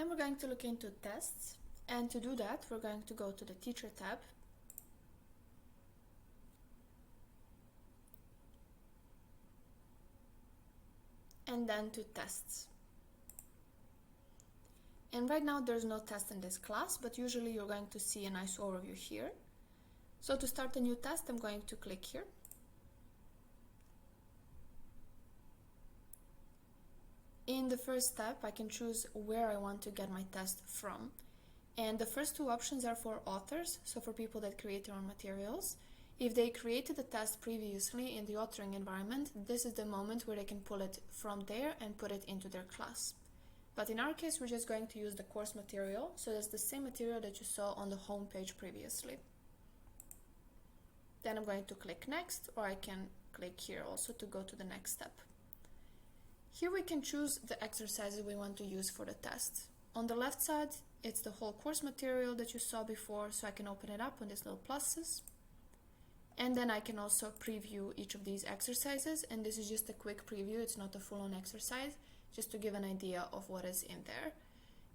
then we're going to look into tests, and to do that we're going to go to the Teacher tab, and then to Tests. And right now there's no test in this class, but usually you're going to see a nice overview here. So to start a new test, I'm going to click here. In the first step, I can choose where I want to get my test from. And the first two options are for authors, so for people that create their own materials. If they created a test previously in the authoring environment, this is the moment where they can pull it from there and put it into their class. But in our case, we're just going to use the course material, so that's the same material that you saw on the home page previously. Then I'm going to click Next, or I can click here also to go to the next step. Here we can choose the exercises we want to use for the test. On the left side, it's the whole course material that you saw before, so I can open it up on these little pluses. And then I can also preview each of these exercises, and this is just a quick preview, it's not a full-on exercise, just to give an idea of what is in there.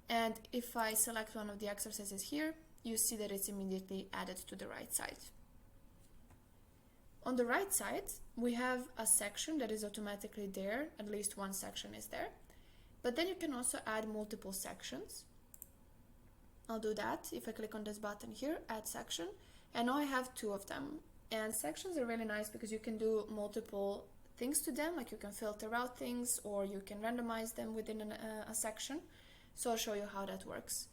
And if I select one of the exercises here, you see that it's immediately added to the right side. On the right side, we have a section that is automatically there, at least one section is there. But then you can also add multiple sections. I'll do that if I click on this button here, Add Section, and now I have two of them. And sections are really nice because you can do multiple things to them, like you can filter out things or you can randomize them within a section. So I'll show you how that works.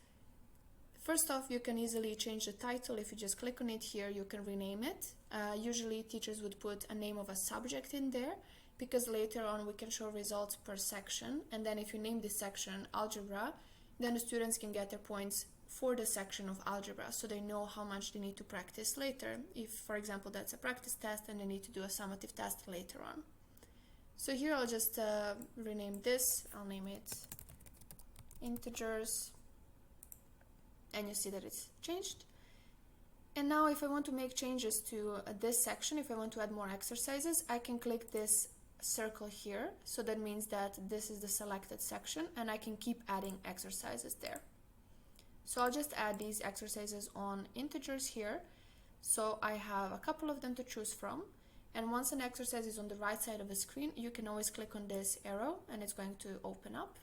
First off, you can easily change the title. If you just click on it here, you can rename it. Usually teachers would put a name of a subject in there because later on we can show results per section, and then if you name this section algebra, then the students can get their points for the section of algebra, so they know how much they need to practice later. If, for example, that's a practice test and they need to do a summative test later on. So here I'll just rename this. I'll name it integers, and you see that it's changed. And now if I want to make changes to this section, if I want to add more exercises, I can click this circle here. So that means that this is the selected section and I can keep adding exercises there. So I'll just add these exercises on integers here. So I have a couple of them to choose from. And once an exercise is on the right side of the screen, you can always click on this arrow and it's going to open up.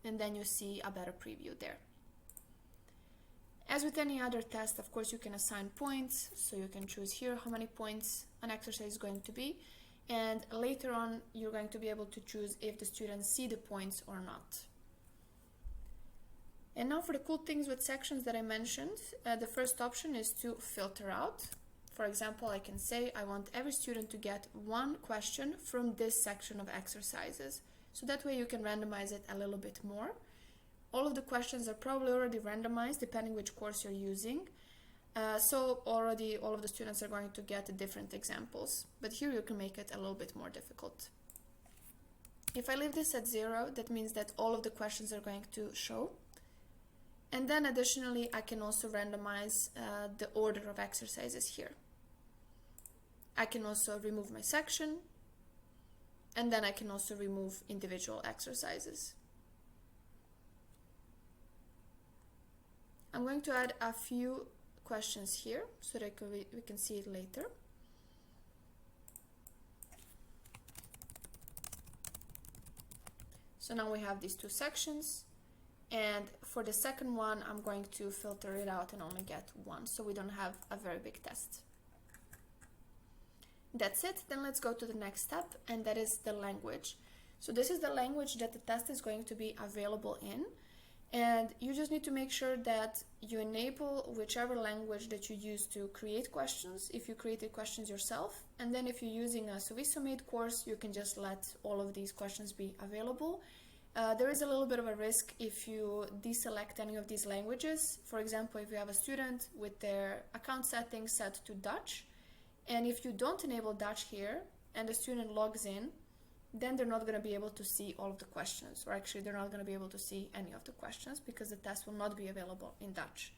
And then you see a better preview there. As with any other test, of course, you can assign points. So you can choose here how many points an exercise is going to be. And later on, you're going to be able to choose if the students see the points or not. And now for the cool things with sections that I mentioned, the first option is to filter out. For example, I can say I want every student to get one question from this section of exercises. So that way you can randomize it a little bit more. All of the questions are probably already randomized depending which course you're using. So already all of the students are going to get different examples. But here you can make it a little bit more difficult. If I leave this at 0, that means that all of the questions are going to show. And then additionally, I can also randomize the order of exercises here. I can also remove my section, and then I can also remove individual exercises. I'm going to add a few questions here so that we can see it later. So now we have these two sections. And for the second one, I'm going to filter it out and only get one, so we don't have a very big test. That's it. Then let's go to the next step, and that is the language. So this is the language that the test is going to be available in. And you just need to make sure that you enable whichever language that you use to create questions, if you created questions yourself. And then if you're using a Sowiso made course, you can just let all of these questions be available. There is a little bit of a risk if you deselect any of these languages. For example, if you have a student with their account settings set to Dutch, and if you don't enable Dutch here and the student logs in, then they're not going to be able to see all of the questions, or actually they're not going to be able to see any of the questions because the test will not be available in Dutch.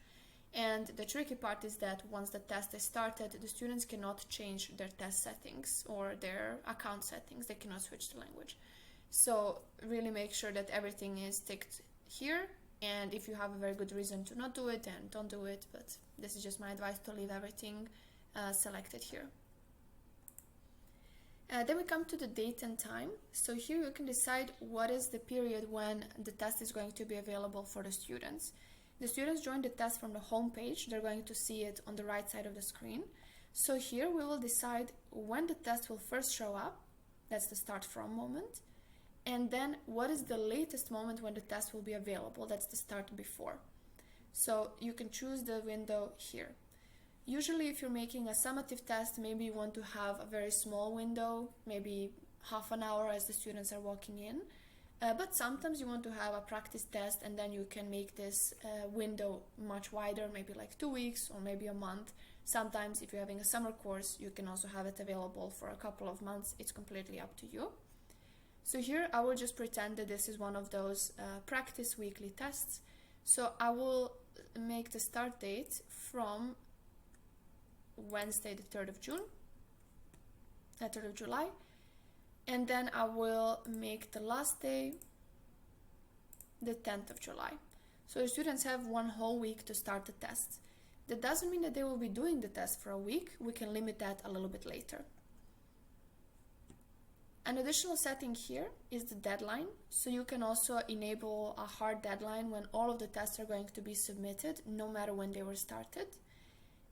And the tricky part is that once the test is started, the students cannot change their test settings or their account settings. They cannot switch the language. So really make sure that everything is ticked here And if you have a very good reason to not do it, then don't do it, but this is just my advice to leave everything selected here. Then we come to the date and time. So here you can decide what is the period when the test is going to be available for the students. The students join the test from the home page. They're going to see it on the right side of the screen. So here we will decide when the test will first show up. That's the start from moment. And then what is the latest moment when the test will be available. That's the start before. So you can choose the window here. Usually if you're making a summative test, maybe you want to have a very small window, maybe half an hour as the students are walking in. But sometimes you want to have a practice test, and then you can make this window much wider, maybe like 2 weeks or maybe a month. Sometimes if you're having a summer course, you can also have it available for a couple of months. It's completely up to you. So here I will just pretend that this is one of those practice weekly tests. So I will make the start date from Wednesday the 3rd of June, 3rd of July, and then I will make the last day the 10th of July. So the students have one whole week to start the test. That doesn't mean that they will be doing the test for a week. We can limit that a little bit later. An additional setting here is the deadline. So you can also enable a hard deadline when all of the tests are going to be submitted, no matter when they were started.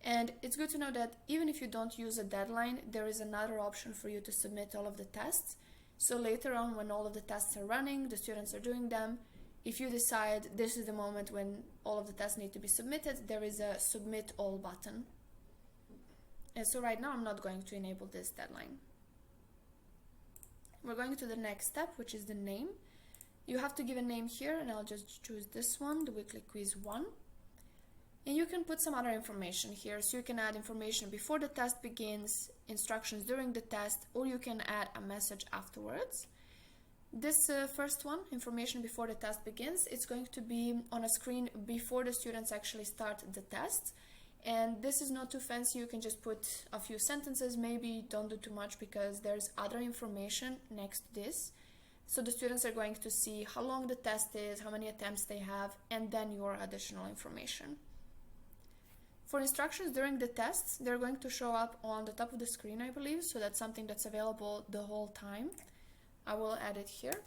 And it's good to know that even if you don't use a deadline, there is another option for you to submit all of the tests. So later on, when all of the tests are running, the students are doing them, if you decide this is the moment when all of the tests need to be submitted, there is a submit all button. And so right now I'm not going to enable this deadline. We're going to the next step, which is the name. You have to give a name here, and I'll just choose this one, the weekly quiz 1. And you can put some other information here. So you can add information before the test begins, instructions during the test, or you can add a message afterwards. This first one, information before the test begins, it's going to be on a screen before the students actually start the test. And this is not too fancy. You can just put a few sentences, maybe don't do too much because there's other information next to this. So the students are going to see how long the test is, how many attempts they have, and then your additional information. For instructions during the tests, they're going to show up on the top of the screen, I believe, so that's something that's available the whole time. I will add it here.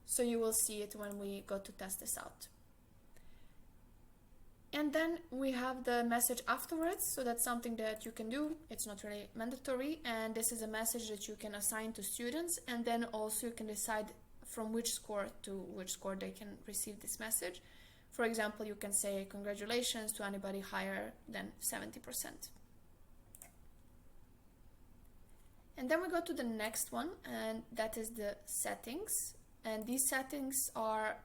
So you will see it when we go to test this out. And then we have the message afterwards, so that's something that you can do. It's not really mandatory, and this is a message that you can assign to students, and then also you can decide from which score to which score they can receive this message. For example, you can say congratulations to anybody higher than 70%. And then we go to the next one, and that is the settings. And these settings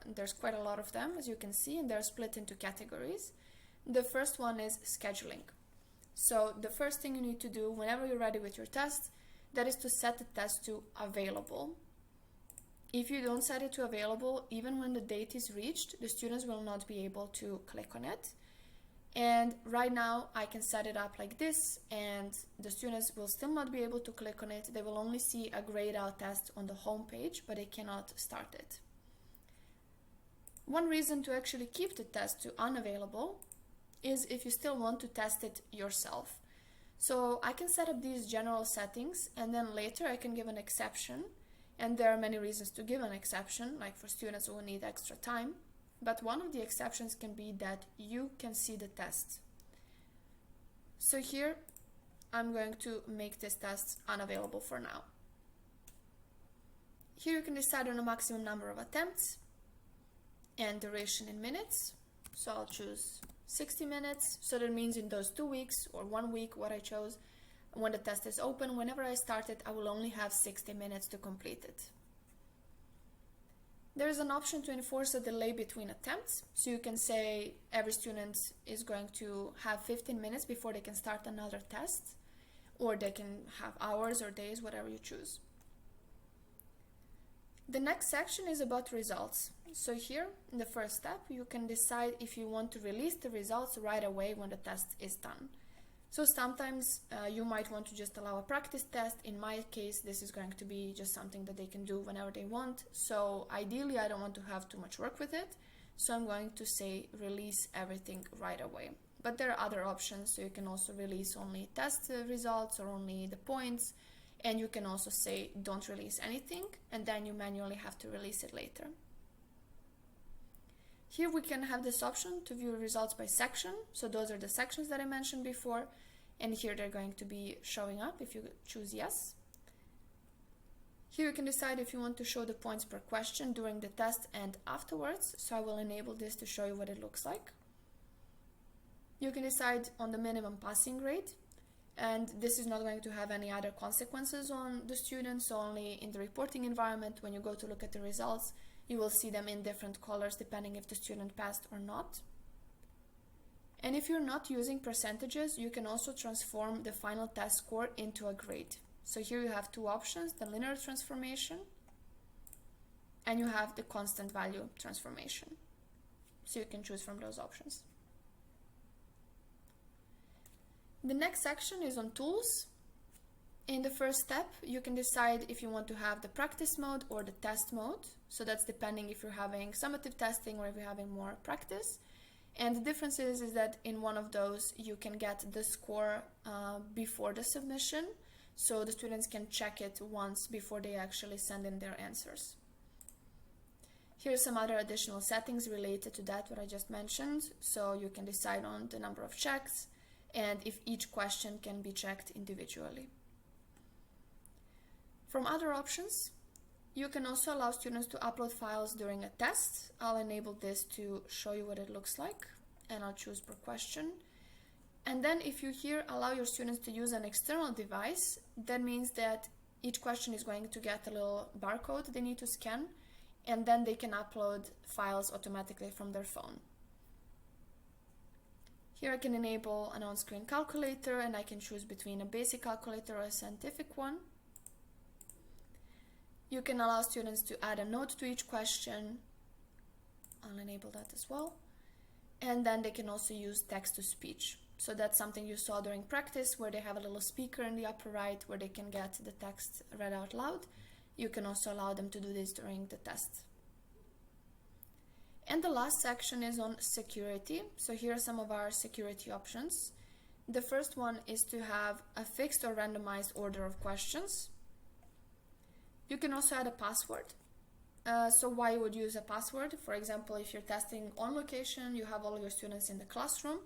there's quite a lot of them, as you can see, and they're split into categories. The first one is scheduling. So the first thing you need to do whenever you're ready with your test, that is to set the test to available. If you don't set it to available, even when the date is reached, the students will not be able to click on it. And right now I can set it up like this, and the students will still not be able to click on it. They will only see a grayed out test on the home page, but they cannot start it. One reason to actually keep the test to unavailable is if you still want to test it yourself. So I can set up these general settings, and then later I can give an exception. And there are many reasons to give an exception, like for students who need extra time. But one of the exceptions can be that you can see the test. So here, I'm going to make this test unavailable for now. Here you can decide on a maximum number of attempts and duration in minutes. So I'll choose 60 minutes. So that means in those 2 weeks or 1 week, what I chose, when the test is open, whenever I start it, I will only have 60 minutes to complete it. There is an option to enforce a delay between attempts. So you can say every student is going to have 15 minutes before they can start another test, or they can have hours or days, whatever you choose. The next section is about results. So here, in the first step, you can decide if you want to release the results right away when the test is done. So sometimes you might want to just allow a practice test. In my case, this is going to be just something that they can do whenever they want. So ideally, I don't want to have too much work with it. So I'm going to say release everything right away. But there are other options. So you can also release only test results or only the points. And you can also say don't release anything, and then you manually have to release it later. Here we can have this option to view results by section. So those are the sections that I mentioned before. And here they're going to be showing up if you choose yes. Here you can decide if you want to show the points per question during the test and afterwards. So I will enable this to show you what it looks like. You can decide on the minimum passing grade. And this is not going to have any other consequences on the students. So only in the reporting environment, when you go to look at the results, you will see them in different colors depending if the student passed or not. And if you're not using percentages, you can also transform the final test score into a grade. So here you have two options, the linear transformation, and you have the constant value transformation. So you can choose from those options. The next section is on tools. In the first step, you can decide if you want to have the practice mode or the test mode. So that's depending if you're having summative testing or if you're having more practice. And the difference is that in one of those, you can get the score before the submission. So the students can check it once before they actually send in their answers. Here are some other additional settings related to that, what I just mentioned. So you can decide on the number of checks and if each question can be checked individually. From other options, you can also allow students to upload files during a test. I'll enable this to show you what it looks like, and I'll choose per question. And then if you here allow your students to use an external device, that means that each question is going to get a little barcode they need to scan, and then they can upload files automatically from their phone. Here I can enable an on-screen calculator, and I can choose between a basic calculator or a scientific one. You can allow students to add a note to each question. I'll enable that as well. And then they can also use text-to-speech. So that's something you saw during practice, where they have a little speaker in the upper right where they can get the text read out loud. You can also allow them to do this during the test. And the last section is on security. So here are some of our security options. The first one is to have a fixed or randomized order of questions. You can also add a password. So why you would use a password? For example, if you're testing on location, you have all your students in the classroom.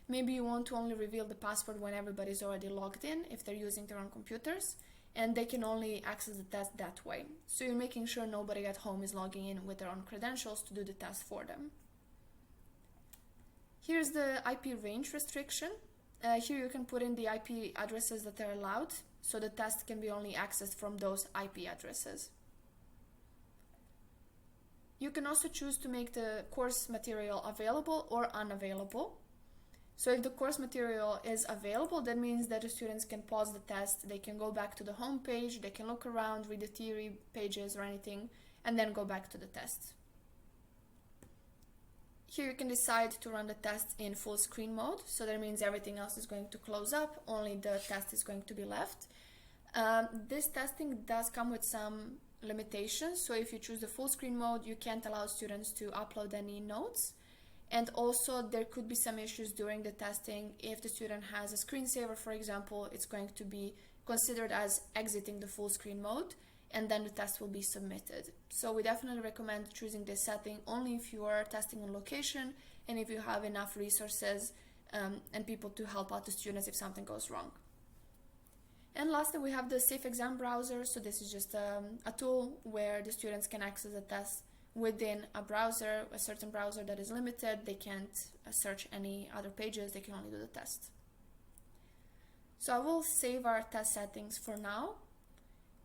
Maybe you want to only reveal the password when everybody's already logged in, if they're using their own computers, and they can only access the test that way. So you're making sure nobody at home is logging in with their own credentials to do the test for them. Here's the IP range restriction. Here you can put in the IP addresses that are allowed, so the test can be only accessed from those IP addresses. You can also choose to make the course material available or unavailable. So if the course material is available, that means that the students can pause the test, they can go back to the home page, they can look around, read the theory pages or anything, and then go back to the test. Here you can decide to run the test in full screen mode, so that means everything else is going to close up, only the test is going to be left. This testing does come with some limitations, so if you choose the full screen mode, you can't allow students to upload any notes. And also there could be some issues during the testing. If the student has a screensaver, for example, it's going to be considered as exiting the full screen mode, and then the test will be submitted. So we definitely recommend choosing this setting only if you are testing on location and if you have enough resources and people to help out the students if something goes wrong. And lastly, we have the Safe Exam Browser. So this is just a tool where the students can access the test within a browser, a certain browser that is limited. They can't search any other pages, they can only do the test. So I will save our test settings for now.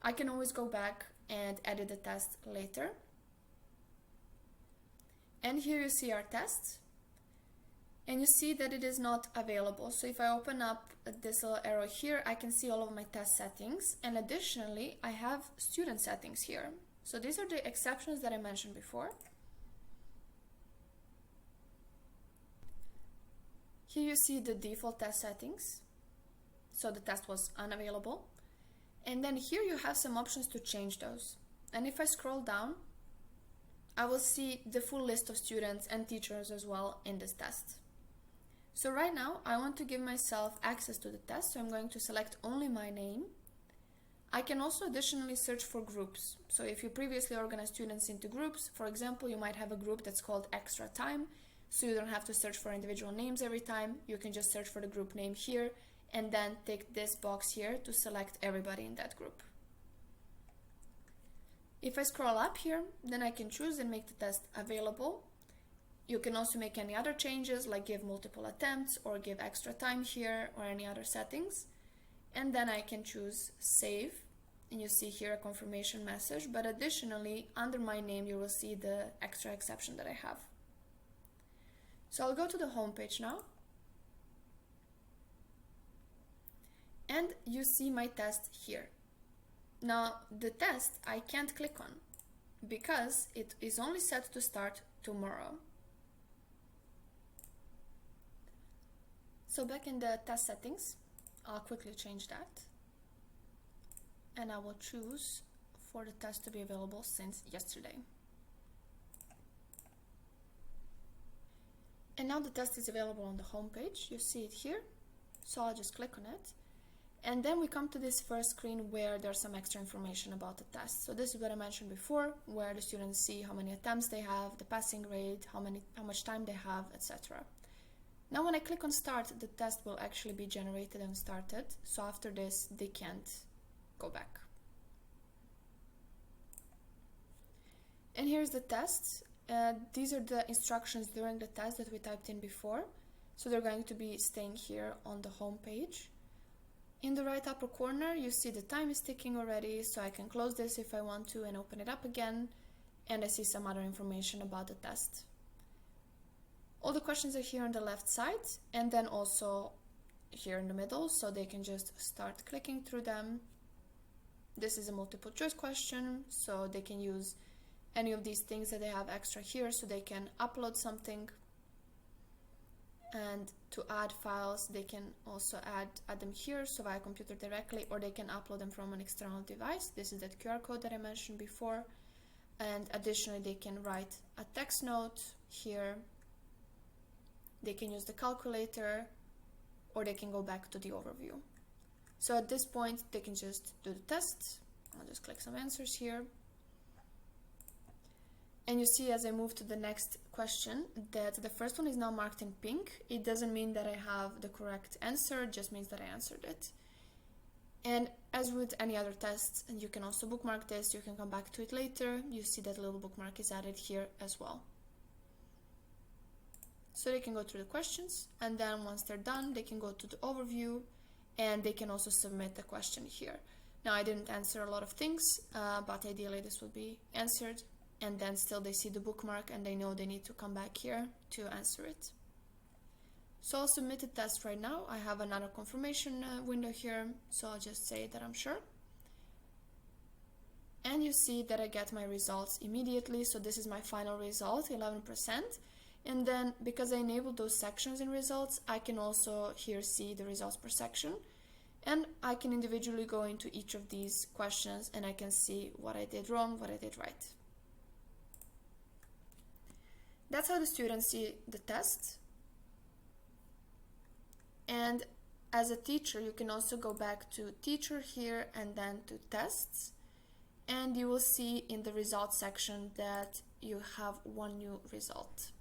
I can always go back and edit the test later. And here you see our test. And you see that it is not available. So if I open up this little arrow here, I can see all of my test settings. And additionally, I have student settings here. So these are the exceptions that I mentioned before. Here you see the default test settings. so the test was unavailable. And then here you have some options to change those. And if I scroll down, I will see the full list of students and teachers as well in this test. So right now I want to give myself access to the test, so I'm going to select only my name. I can also additionally search for groups. So if you previously organized students into groups, for example, you might have a group that's called extra time, so you don't have to search for individual names every time. You can just search for the group name here and then tick this box here to select everybody in that group. If I scroll up here, then I can choose and make the test available. You can also make any other changes, like give multiple attempts or give extra time here or any other settings. And then I can choose save, and you see here a confirmation message, but additionally under my name you will see the extra exception that I have. So I'll go to the home page now, and you see my test here. Now the test I can't click on because it is only set to start tomorrow. So back in the test settings, I'll quickly change that, and I will choose for the test to be available since yesterday. And now the test is available on the home page. You see it here, so I'll just click on it. And then we come to this first screen where there's some extra information about the test. So this is what I mentioned before, where the students see how many attempts they have, the passing rate, how much time they have, etc. Now when I click on start, the test will actually be generated and started. So after this, they can't go back. And here's the test. These are the instructions during the test that we typed in before. So they're going to be staying here on the home page. In the right upper corner, you see the time is ticking already, so I can close this if I want to and open it up again. And I see some other information about the test. All the questions are here on the left side, and then also here in the middle, so they can just start clicking through them. This is a multiple choice question, so they can use any of these things that they have extra here, so they can upload something. And to add files, they can also add them here, so via computer directly, or they can upload them from an external device. This is that QR code that I mentioned before. And additionally, they can write a text note here. They can use the calculator, or they can go back to the overview. So at this point, they can just do the test. I'll just click some answers here. And you see as I move to the next question that the first one is now marked in pink. It doesn't mean that I have the correct answer, it just means that I answered it. And as with any other tests, and you can also bookmark this, you can come back to it later. You see that little bookmark is added here as well. So they can go through the questions, and then once they're done, they can go to the overview, and they can also submit the question here. Now I didn't answer a lot of things, but ideally this will be answered, and then still they see the bookmark and they know they need to come back here to answer it. So I'll submit the test right now. I have another confirmation window here, so I'll just say that I'm sure. And you see that I get my results immediately, so this is my final result, 11%. And then because I enabled those sections in results, I can also here see the results per section. And I can individually go into each of these questions and I can see what I did wrong, what I did right. That's how the students see the test. And as a teacher, you can also go back to teacher here and then to tests. And you will see in the results section that you have one new result.